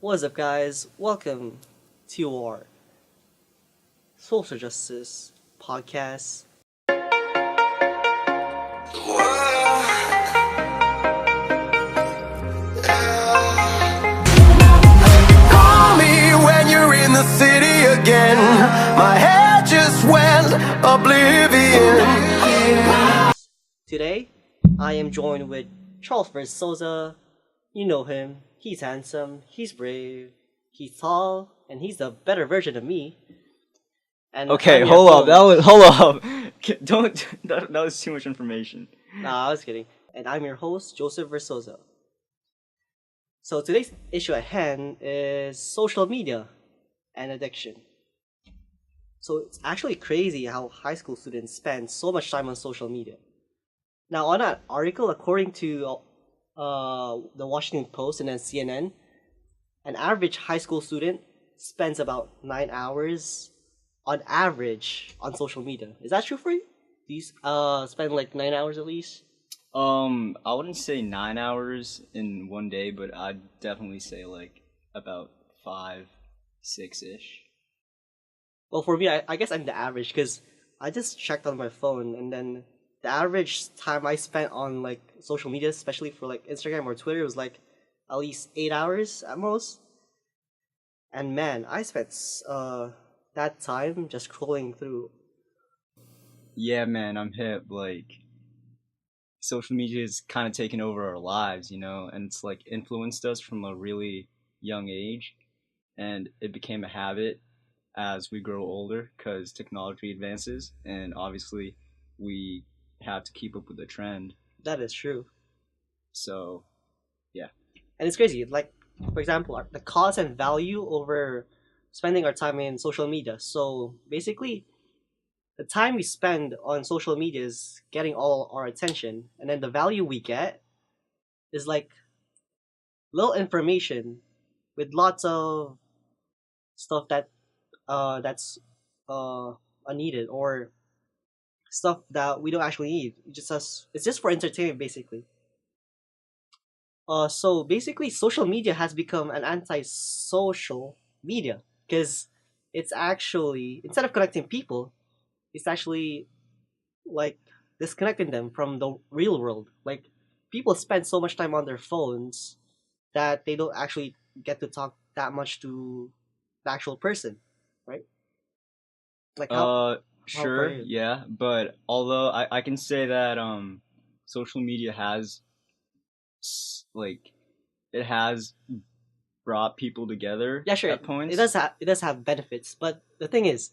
What's up, guys? Welcome to our social justice podcast. Call me when you're in the city again. My head just went oblivion. Today, I am joined with Joseph Versoza. You know him. He's handsome, he's brave, he's tall, and he's the better version of me. And Okay, I'm your hold up. host. Hold up. Don't. That was too much information. Nah, I was kidding. And I'm your host, Joseph Versoza. So today's issue at hand is social media and addiction. So it's actually crazy how high school students spend so much time on social media. Now, on that article, according to the Washington Post and then CNN, an average high school student spends about 9 hours on average on social media. Is that true for you? Do you spend like 9 hours at least? I wouldn't say 9 hours in one day, but I'd definitely say like about 5, 6-ish. Well, for me, I guess I'm the average because I just checked on my phone and then the average time I spent on like social media, especially for like Instagram or Twitter, was like at least 8 hours at most. And man, I spent that time just scrolling through. Yeah, man, I'm hip. Like, social media has kind of taken over our lives, and it's like influenced us from a really young age, and it became a habit as we grow older because technology advances, and obviously we have to keep up with the trend. That is true, So, yeah. and it's crazy. Like, for example, the cost and value over spending our time in social media. So basically, the time we spend on social media is getting all our attention, and then the value we get is like little information with lots of stuff that's unneeded or stuff that we don't actually need. It's just for entertainment basically. So basically, social media has become an anti-social media because it's actually instead of connecting people, it's actually like disconnecting them from the real world. Like people spend so much time on their phones that they don't actually get to talk that much to the actual person, right? Like Uh, how for sure, you? yeah, but although I can say that social media has like it has brought people together Yeah, sure. at points. It does have benefits, but the thing is,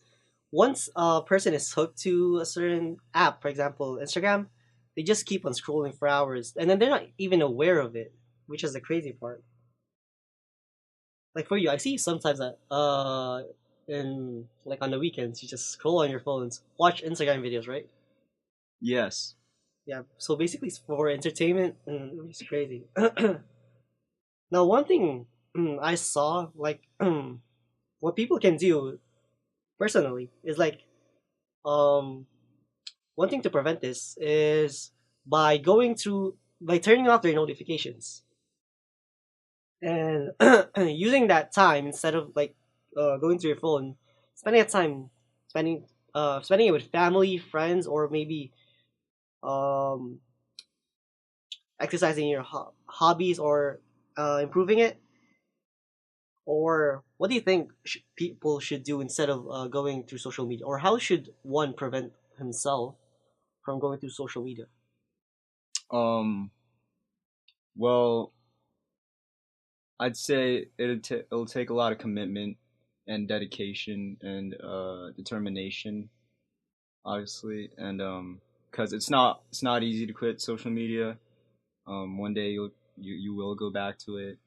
once a person is hooked to a certain app, for example, Instagram, they just keep on scrolling for hours, and then they're not even aware of it, which is the crazy part. Like for you, I see sometimes that in like on the weekends, you just scroll on your phones, watch Instagram videos, right? Yes. Yeah. So basically, it's for entertainment, it's crazy. Now, one thing I saw, like what people can do personally, is like um one thing to prevent this is by turning off their notifications and using that time instead of like going to your phone, spending that time spending it with family, friends, or maybe um exercising your hobbies or improving it. Or what do you think people should do instead of going through social media, or how should one prevent himself from going through social media? Um. Well, I'd say it'll take a lot of commitment and dedication and determination, obviously, and because it's not easy to quit social media. One day you will go back to it,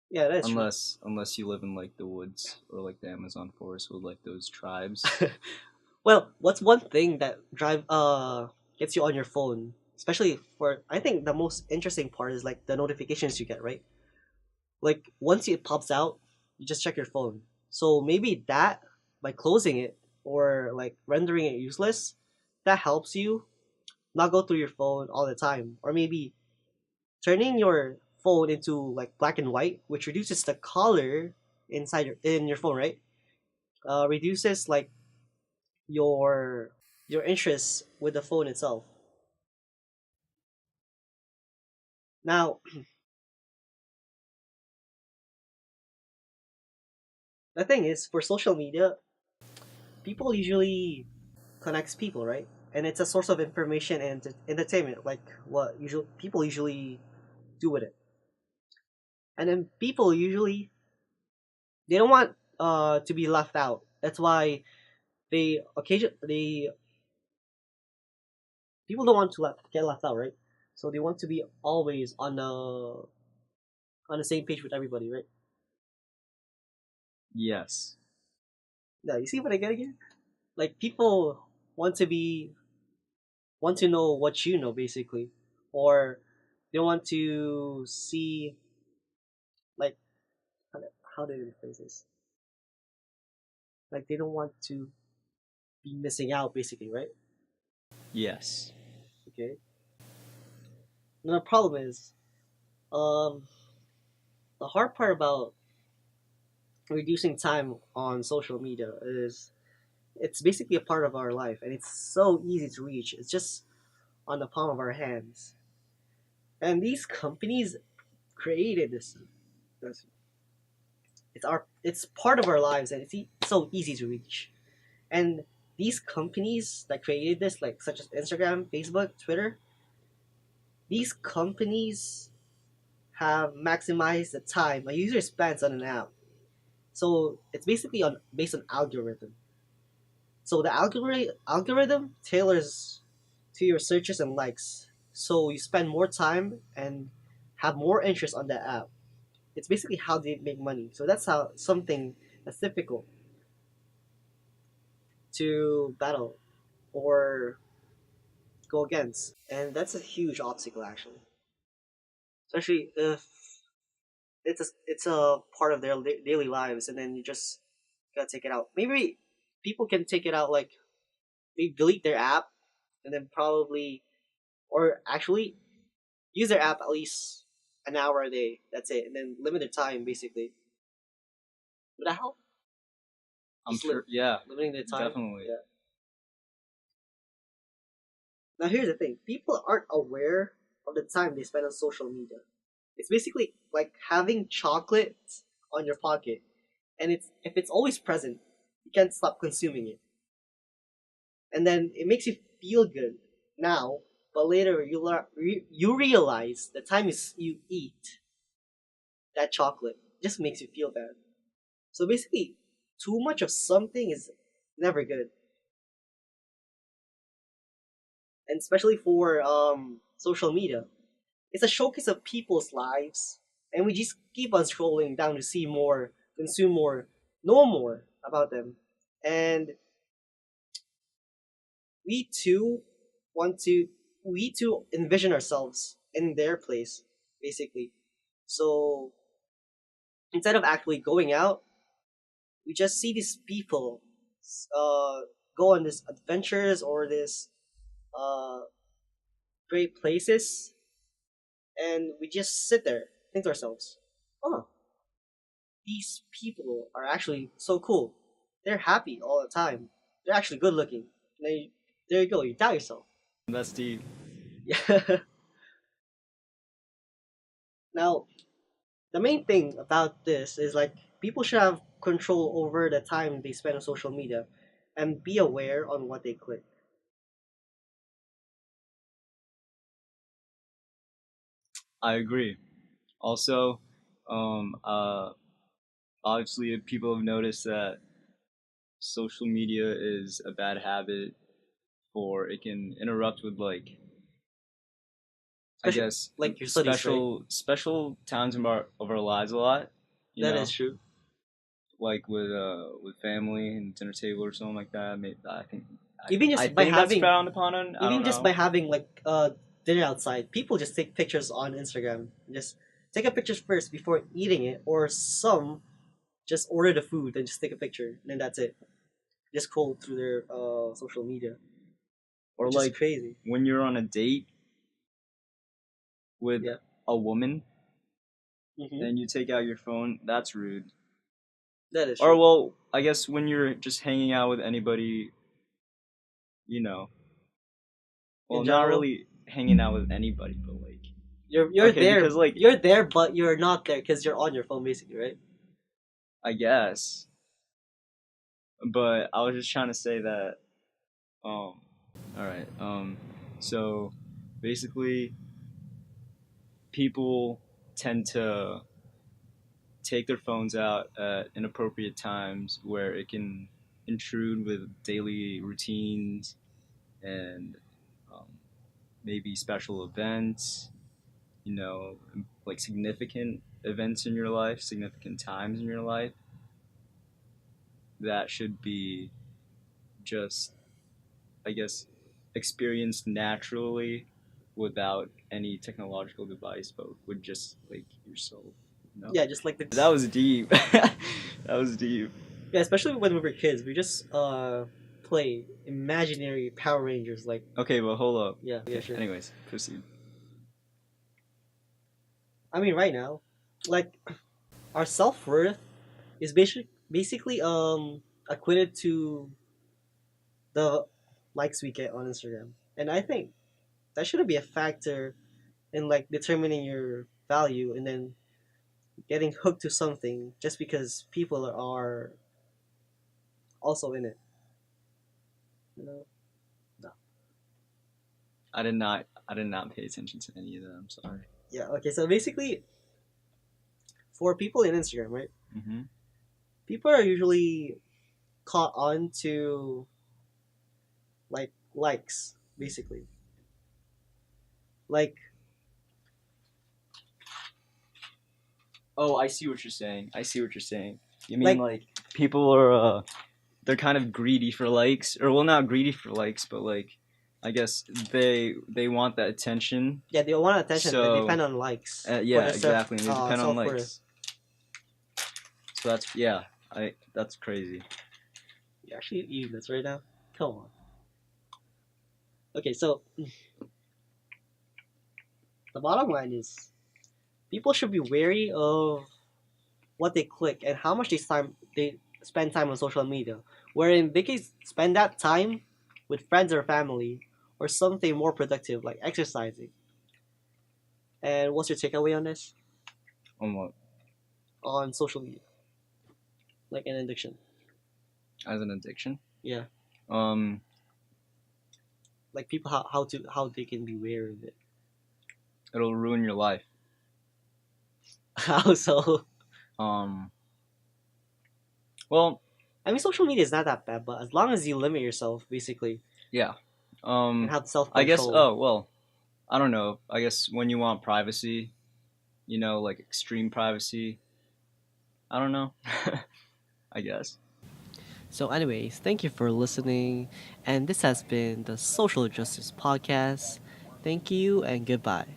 Yeah, that's true. unless you live in like the woods or like the Amazon forest with like those tribes. Well, what's one thing that gets you on your phone? Especially for I think the most interesting part is like the notifications you get, right? Like once it pops out, you just check your phone. So maybe that by closing it or like rendering it useless, that helps you not go through your phone all the time. Or maybe turning your phone into like black and white, which reduces the color in your phone, right? Reduces like your your interest with the phone itself. Now, the thing is, for social media, people usually connects people, right? And it's a source of information and entertainment, like what usual people usually do with it. And then people usually they don't want to be left out. That's why they people don't want to get left out, right? So they want to be always on the same page with everybody, right? Yes. Yeah, you see what I get again? Like people want to be want to know what you know, basically, or they want to see like how do I phrase this? Like they don't want to be missing out, basically, right? Yes. Okay. And the problem is, um, the hard part about reducing time on social media is it's basically a part of our life, and it's so easy to reach. It's just on the palm of our hands. And these companies created this it's part of our lives, and so easy to reach. And these companies that created this, like such as Instagram, Facebook, Twitter, these companies have maximized the time a user spends on an app. So it's basically on based on algorithm. So the algorithm tailors to your searches and likes. So you spend more time and have more interest on that app. It's basically how they make money. So that's how something that's difficult to battle or go against. And that's a huge obstacle actually. Especially if it's a part of their daily lives, and then you just gotta take it out. Maybe people can take it out, like maybe delete their app, and then probably, or actually use their app at least an hour a day. That's it, and then limit their time basically. Would that help? I'm Just li- sure. Yeah. Limiting their time. Definitely. Yeah. Now here's the thing: people aren't aware of the time they spend on social media. It's basically like having chocolate on your pocket, and it's if it's always present, you can't stop consuming it. And then it makes you feel good now, but later you realize the time you eat that chocolate just makes you feel bad. So basically, too much of something is never good, and especially for social media, it's a showcase of people's lives, and we just keep on scrolling down to see more, consume more, know more about them, and we too want to we too envision ourselves in their place, basically. So instead of actually going out, we just see these people uh, go on these adventures or this uh, great places, and we just sit there, think to ourselves, oh, these people are actually so cool. They're happy all the time. They're actually good looking. And then there you go, you doubt yourself. That's deep. Yeah. Now, the main thing about this is like people should have control over the time they spend on social media and be aware on what they click. I agree. Also, um, uh, obviously, people have noticed that social media is a bad habit, for it can interrupt with like, I Especially guess, like your studies, right? special times of our lives a lot. You That is know, true. like with family and dinner table or something like that. Maybe Even I just by think that's having frowned upon. I don't even just by know. having like dinner outside, people just take pictures on Instagram. Just take a picture first before eating it, or some just order the food and just take a picture, and then that's it. Just scroll through their social media, Or which is like crazy. when you're on a date with Yeah. a woman and you take out your phone, that's rude. That is Or true. well, I guess when you're just hanging out with anybody, you know, well, In not general, really hanging out with anybody, but like you're okay, there. because like You're there, but you're not there because you're on your phone, basically, right? I guess, but I was just trying to say that. All right. So basically, people tend to take their phones out at inappropriate times where it can intrude with daily routines and um, maybe special events, like significant events in your life, significant times in your life that should be just, I guess, experienced naturally without any technological device, but with just like yourself. Yeah, just like the. That was deep. That was deep. Yeah, especially when we were kids, we just play imaginary Power Rangers. Like, Okay, well, hold up. yeah, yeah, sure. Anyways, proceed. I mean, right now, like our self worth is basically equated to the likes we get on Instagram, and I think that shouldn't be a factor in like determining your value and then getting hooked to something just because people are also in it. You know? No. I did not. I did not pay attention to any of that. I'm sorry. Yeah. Okay. So basically, for people in Instagram, right? Mm-hmm. People are usually caught on to like likes, basically. Like, Oh, I see what you're saying. I see what you're saying. You like, mean like people are they're kind of greedy for likes, or well, not greedy for likes, but like I guess they want that attention. yeah, they want attention. They So depend on likes for yeah, their exactly. And they depend on self worth. likes. So that's yeah, that's crazy. You actually eating this right now? Come on. Okay, so the bottom line is people should be wary of what they click and how much they spend time on social media. Wherein they can spend that time with friends or family or something more productive like exercising. And what's your takeaway on this? On what? On social media. Like an addiction. As an addiction? Yeah. Um, Like people how they can be wary of it. it'll ruin your life. How so? Um, well, I mean social media is not that bad, but as long as you limit yourself basically yeah. and have self control. I guess. Oh well, I don't know. I guess when you want privacy, like extreme privacy. I don't know. I guess. So, anyways, thank you for listening, and this has been the Social Justice Podcast. Thank you and goodbye.